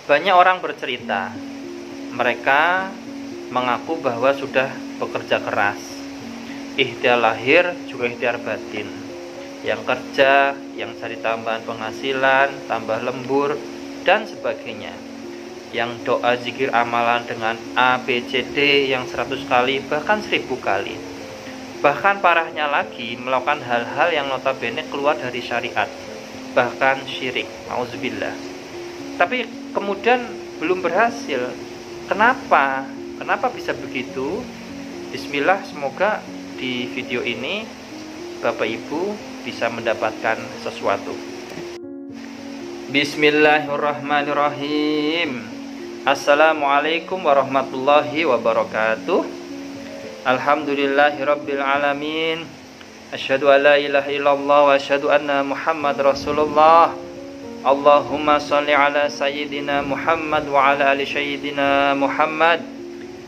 Banyak orang bercerita, mereka mengaku bahwa sudah bekerja keras, ikhtiar lahir juga ikhtiar batin. Yang kerja, yang cari tambahan penghasilan, tambah lembur, dan sebagainya. Yang doa zikir amalan dengan A, B, C, D yang 100 kali, bahkan 1000 kali. Bahkan parahnya lagi, melakukan hal-hal yang notabene keluar dari syariat, bahkan syirik, auzubillah. Tapi kemudian belum berhasil. Kenapa? Kenapa bisa begitu? Bismillah, semoga di video ini Bapak Ibu bisa mendapatkan sesuatu. Bismillahirrahmanirrahim. Assalamualaikum warahmatullahi wabarakatuh. Alhamdulillahirabbil alamin. Asyhadu an la ilaha illallah wa asyhadu anna Muhammad Rasulullah. Allahumma shalli ala sayyidina Muhammad wa ala ali sayyidina Muhammad.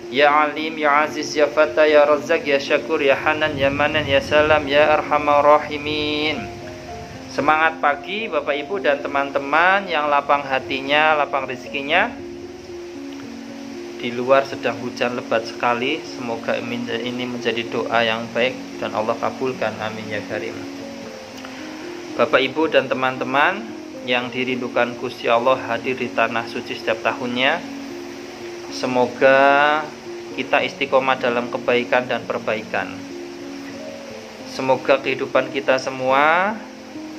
Ya alim, ya aziz, ya fata, ya razzaq, ya syakur, ya hanan, ya manan, ya salam, ya arhamar rahimin. Semangat pagi Bapak Ibu dan teman-teman yang lapang hatinya, lapang rezekinya. Di luar sedang hujan lebat sekali. Semoga ini menjadi doa yang baik dan Allah kabulkan, amin ya karim. Bapak Ibu dan teman-teman yang dirindukan Gusti Allah hadir di tanah suci setiap tahunnya. Semoga kita istiqomah dalam kebaikan dan perbaikan. Semoga kehidupan kita semua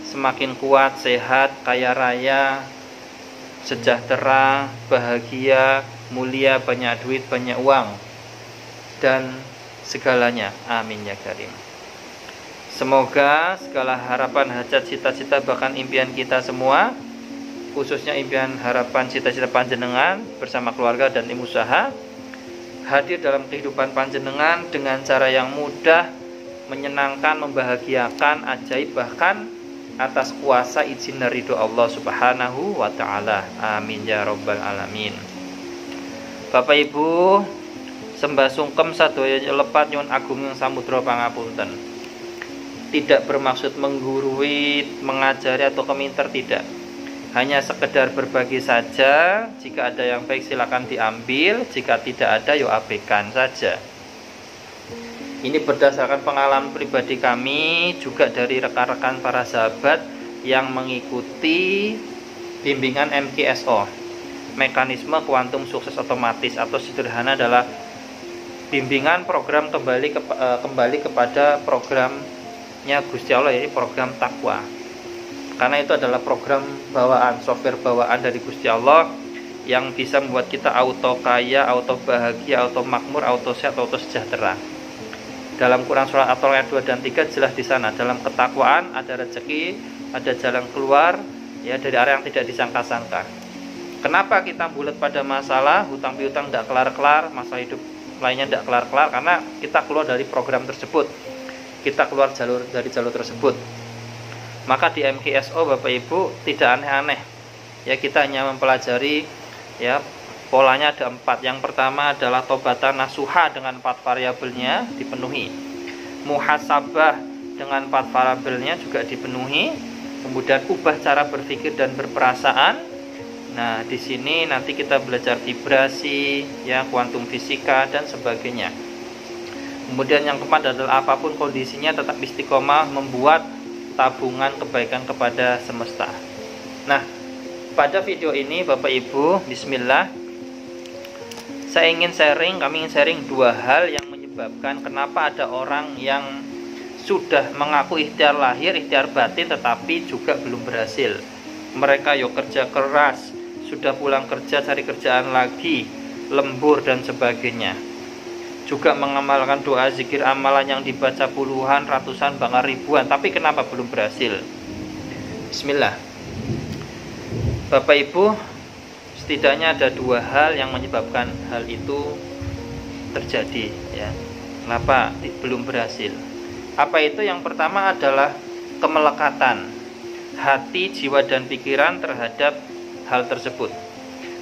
semakin kuat, sehat, kaya raya, sejahtera, bahagia, mulia, banyak duit, banyak uang, dan segalanya, amin ya karim. Semoga segala harapan, hajat, cita-cita, bahkan impian kita semua, khususnya impian, harapan, cita-cita panjenengan bersama keluarga dan tim usaha, hadir dalam kehidupan panjenengan dengan cara yang mudah, menyenangkan, membahagiakan, ajaib, bahkan atas kuasa izin dan ridho Allah subhanahu wa ta'ala, amin ya rabbal alamin. Bapak Ibu, sembah sungkem sadaya lepat nyuwun agung yang samudra pangapunten. Tidak bermaksud menggurui, mengajari atau keminter, tidak. Hanya sekedar berbagi saja. Jika ada yang baik silakan diambil, jika tidak ada yuk abaikan saja. Ini berdasarkan pengalaman pribadi kami, juga dari rekan-rekan para sahabat yang mengikuti bimbingan MKSO, mekanisme kuantum sukses otomatis, atau sederhana adalah bimbingan program kembali kepada programnya Gusti Allah, yaitu program takwa. Karena itu adalah program bawaan, software bawaan dari Gusti Allah yang bisa membuat kita auto kaya, auto bahagia, auto makmur, auto sehat, auto sejahtera. Dalam Quran surat At-Tolak ayat 2 dan 3 jelas di sana, dalam ketakwaan ada rezeki, ada jalan keluar ya dari area yang tidak disangka-sangka. Kenapa kita bulat pada masalah hutang piutang tidak kelar-kelar, masalah hidup lainnya tidak kelar-kelar? Karena kita keluar dari program tersebut, kita keluar dari jalur tersebut. Maka di MKSO Bapak Ibu tidak aneh-aneh ya, kita hanya mempelajari ya, polanya ada 4. Yang pertama adalah tobatan nasuha dengan 4 variabelnya dipenuhi, muhasabah dengan 4 variabelnya juga dipenuhi, kemudian ubah cara berpikir dan berperasaan. Nah, di sini nanti kita belajar vibrasi, ya, kuantum fisika dan sebagainya. Kemudian yang keempat adalah apapun kondisinya tetap istiqomah membuat tabungan kebaikan kepada semesta. Nah, pada video ini Bapak Ibu, bismillah, kami ingin sharing 2 hal yang menyebabkan kenapa ada orang yang sudah mengaku ikhtiar lahir, ikhtiar batin, tetapi juga belum berhasil. Mereka yuk kerja keras, sudah pulang kerja cari kerjaan lagi, lembur dan sebagainya. Juga mengamalkan doa zikir amalan yang dibaca puluhan, ratusan, bahkan ribuan, tapi kenapa belum berhasil? Bismillah. Bapak Ibu, setidaknya ada 2 hal yang menyebabkan hal itu terjadi ya. Kenapa belum berhasil? Apa itu? Yang pertama adalah kemelekatan hati, jiwa dan pikiran terhadap hal tersebut.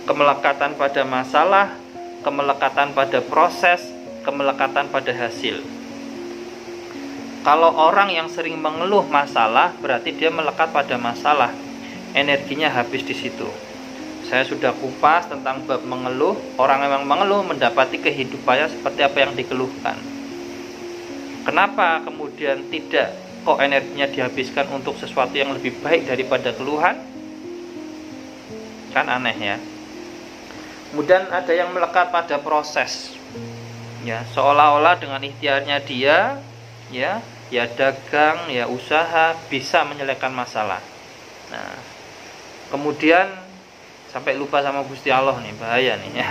Kemelekatan pada masalah, kemelekatan pada proses, kemelekatan pada hasil. Kalau orang yang sering mengeluh masalah, berarti dia melekat pada masalah, energinya habis di situ. Saya sudah kupas tentang bab mengeluh. Orang yang mengeluh mendapati kehidupannya seperti apa yang dikeluhkan. Kenapa kemudian tidak kok energinya dihabiskan untuk sesuatu yang lebih baik daripada keluhan? Kan aneh ya. Kemudian ada yang melekat pada proses. Ya, seolah-olah dengan ikhtiarnya dia, ya dagang, ya usaha bisa menyelesaikan masalah. Nah, kemudian sampai lupa sama Gusti Allah nih, bahaya nih ya.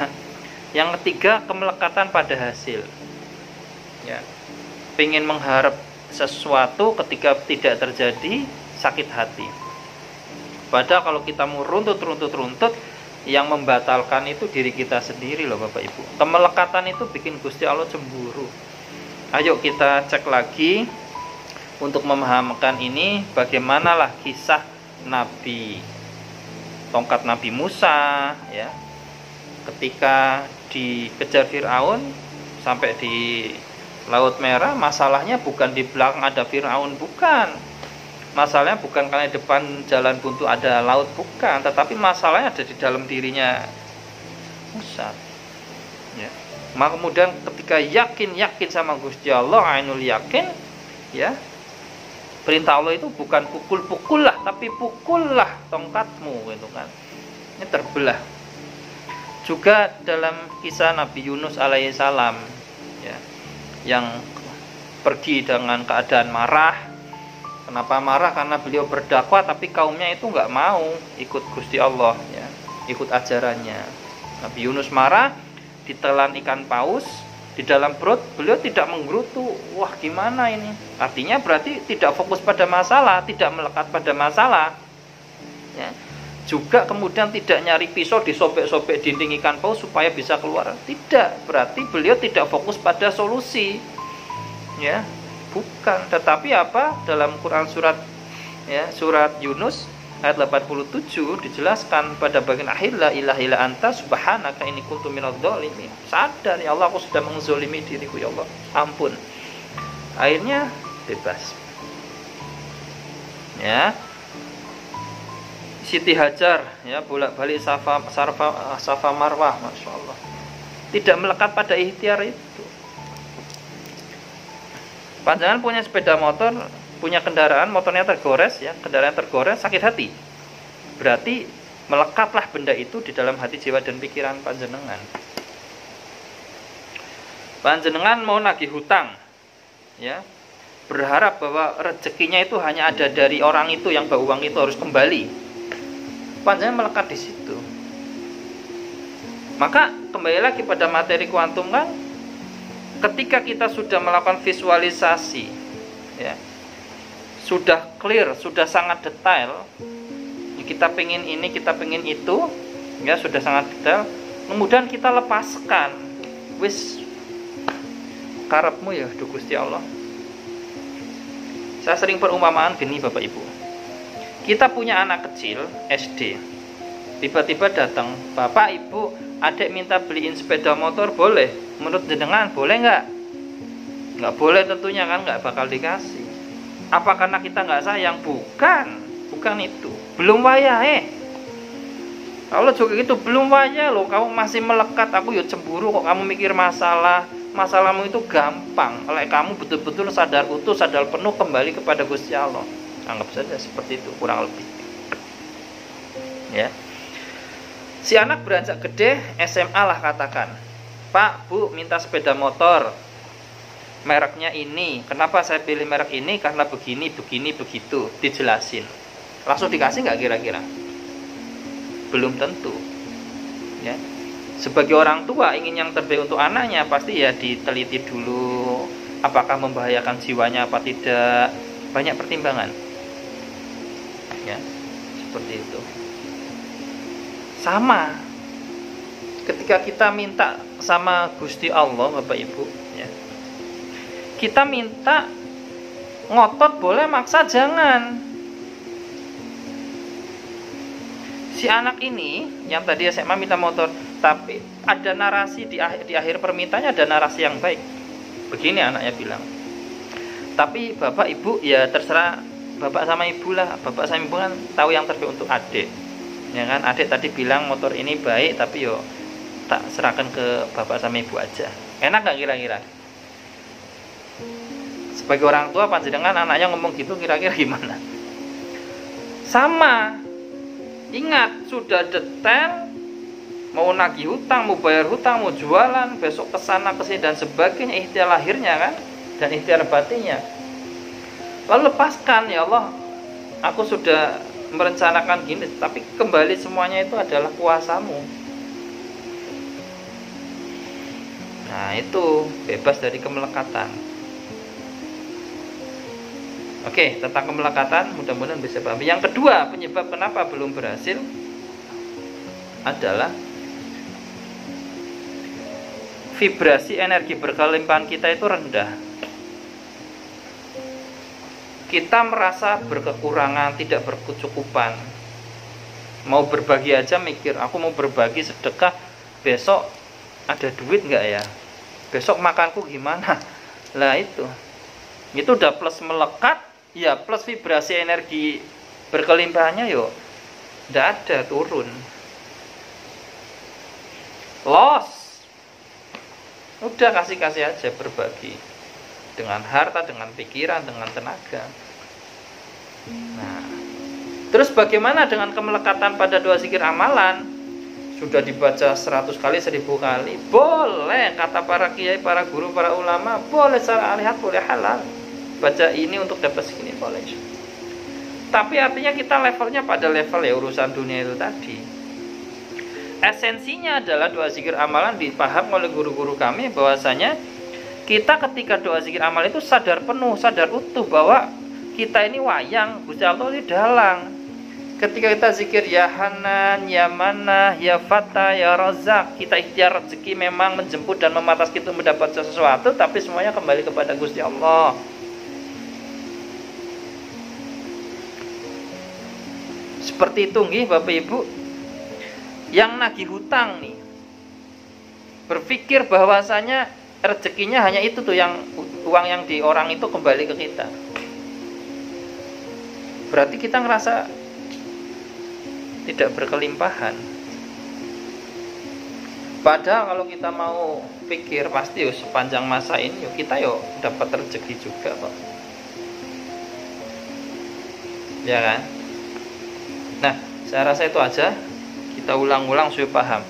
Yang ketiga, kemelekatan pada hasil. Ya. Pengen mengharap sesuatu ketika tidak terjadi, sakit hati. Padahal kalau kita mau runtut, yang membatalkan itu diri kita sendiri loh Bapak Ibu. Kemelekatan itu bikin Gusti Allah cemburu. Ayo kita cek lagi untuk memahamkan ini, bagaimanalah kisah Nabi tongkat Nabi Musa ya, ketika dikejar Firaun sampai di Laut Merah. Masalahnya bukan di belakang ada Firaun, bukan. Masalahnya bukan karena di depan jalan buntu ada laut, bukan, tetapi masalahnya ada di dalam dirinya Musa ya. Maka kemudian ketika yakin sama Gusti Allah, ainul yakin ya, perintah Allah itu bukan pukul lah, tapi pukullah tongkatmu gitu kan. Ini terbelah. Juga dalam kisah Nabi Yunus alaihissalam ya, yang pergi dengan keadaan marah. Kenapa marah? Karena beliau berdakwah tapi kaumnya itu nggak mau ikut Gusti Allah ya, ikut ajarannya. Nabi Yunus marah, ditelan ikan paus di dalam perut, beliau tidak menggerutu. Wah, gimana ini? Artinya berarti tidak fokus pada masalah, tidak melekat pada masalah ya. Juga kemudian tidak nyari pisau disobek-sobek dinding ikan paus supaya bisa keluar. Tidak, berarti beliau tidak fokus pada solusi ya. Bukan, tetapi apa? Dalam Quran surat Yunus ayat 87 dijelaskan pada bagian akhir, la ilaha illa anta subhanaka inni kuntu minadz dzalimin. Sadar ya Allah, aku sudah menzalimi diriku ya Allah, ampun. Akhirnya bebas ya. Siti Hajar ya, bolak-balik Safa Marwah, Masya Allah, tidak melekat pada ikhtiar itu. Panjangan punya sepeda motor, punya kendaraan, motornya tergores ya, kendaraan tergores, sakit hati. Berarti melekatlah benda itu di dalam hati, jiwa dan pikiran panjenengan. Panjenengan mau nagih hutang ya, berharap bahwa rezekinya itu hanya ada dari orang itu yang bawa uang itu harus kembali. Panjenengan melekat di situ. Maka kembali lagi pada materi kuantum kan, ketika kita sudah melakukan visualisasi ya, sudah clear, sudah sangat detail, kita pengen ini, kita pengen itu ya, sudah sangat detail, kemudian kita lepaskan, wis karepmu ya duh Gusti Allah. Saya sering perumpamaan gini Bapak Ibu, kita punya anak kecil SD, tiba-tiba datang, Bapak Ibu, adik minta beliin sepeda motor, boleh? Menurut jenengan boleh nggak? Nggak boleh tentunya kan, nggak bakal dikasih. Apa karena kita nggak sayang? Bukan itu. Belum wayah Kalau juga gitu belum wayah loh, kamu masih melekat, aku ya cemburu kok kamu mikir masalahmu itu gampang. Kalau kamu betul-betul sadar utuh, sadar penuh kembali kepada Gusti Allah. Anggap saja seperti itu kurang lebih. Ya. Si anak beranjak gede, SMA lah katakan. Pak, Bu, minta sepeda motor, mereknya ini. Kenapa saya pilih merek ini? Karena begini, begitu. Dijelasin. Langsung dikasih nggak kira-kira? Belum tentu. Ya. Sebagai orang tua ingin yang terbaik untuk anaknya, pasti ya diteliti dulu apakah membahayakan jiwanya apa tidak. Banyak pertimbangan. Ya, seperti itu. Sama ketika kita minta sama Gusti Allah Bapak Ibu ya, kita minta ngotot boleh, maksa jangan. Si anak ini yang tadi SMA minta motor, tapi ada narasi di akhir permintaannya, ada narasi yang baik. Begini anaknya bilang, tapi Bapak Ibu ya terserah Bapak sama Ibu lah, Bapak sama Ibu kan tahu yang terbaik untuk adik. Ya kan, adik tadi bilang motor ini baik, tapi yo tak serahkan ke bapak sama ibu aja. Enak nggak kira-kira? Sebagai orang tua panjenengan anaknya ngomong gitu kira-kira gimana? Sama. Ingat, sudah detail, mau nagih hutang, mau bayar hutang, mau jualan, besok kesana kesini dan sebagainya, ikhtiar lahirnya kan, dan ikhtiar batinnya. Lalu lepaskan, ya Allah, aku sudah merencanakan gini, tapi kembali semuanya itu adalah kuasamu. Nah itu bebas dari kemelekatan. Oke, tentang kemelekatan mudah-mudahan bisa paham. Yang kedua, penyebab kenapa belum berhasil adalah vibrasi energi berkelimpahan kita itu rendah. Kita merasa berkekurangan, tidak berkecukupan. Mau berbagi aja mikir, aku mau berbagi sedekah, besok ada duit nggak ya? Besok makanku gimana? Lah itu udah plus melekat. Ya plus vibrasi energi berkelimpahannya yo nggak ada, turun, loss. Udah kasih aja, berbagi dengan harta, dengan pikiran, dengan tenaga. Nah, terus bagaimana dengan kemelekatan pada doa zikir amalan? Sudah dibaca 100 kali, 1000 kali, boleh, kata para kiai, para guru, para ulama, boleh secara alihat, boleh halal. Baca ini untuk dapat segini boleh. Tapi artinya kita levelnya pada level ya urusan dunia itu tadi. Esensinya adalah doa zikir amalan dipaham oleh guru-guru kami bahwasanya kita ketika doa zikir amalan itu sadar penuh, sadar utuh bahwa kita ini wayang, Gusti Allah ini dalang. Ketika kita zikir ya Hanan, ya Manah, ya Fatah, ya Razak, kita ikhtiar rezeki memang menjemput dan mematas kita mendapat sesuatu, tapi semuanya kembali kepada Gusti Allah. Seperti itu nggih Bapak Ibu. Yang nagih hutang nih berpikir bahwasanya rezekinya hanya itu tuh, yang uang yang di orang itu kembali ke kita. Berarti kita ngerasa tidak berkelimpahan. Padahal kalau kita mau pikir pasti sepanjang masa ini kita dapat rezeki juga kok. Ya kan? Nah, saya rasa itu aja. Kita ulang-ulang supaya paham.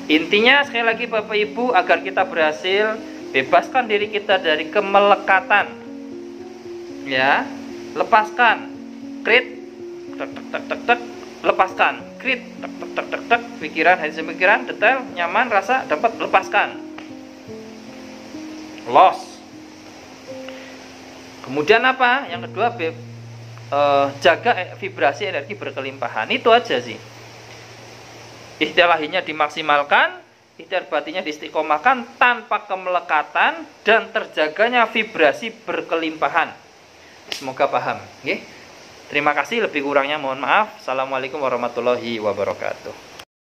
Intinya sekali lagi Bapak Ibu, agar kita berhasil, bebaskan diri kita dari kemelekatan. Ya, lepaskan. Krit, tek, lepaskan. Krit, tek, pikiran, hanya pikiran, detail, nyaman, rasa, dapat, lepaskan. Loss. Kemudian apa? Yang kedua, jaga vibrasi energi berkelimpahan. Itu aja sih. Ikhtiar lahirnya dimaksimalkan, ikhtiar batinnya diistiqomahkan tanpa kemelekatan dan terjaganya vibrasi berkelimpahan. Semoga paham. Terima kasih, lebih kurangnya mohon maaf. Assalamualaikum warahmatullahi wabarakatuh.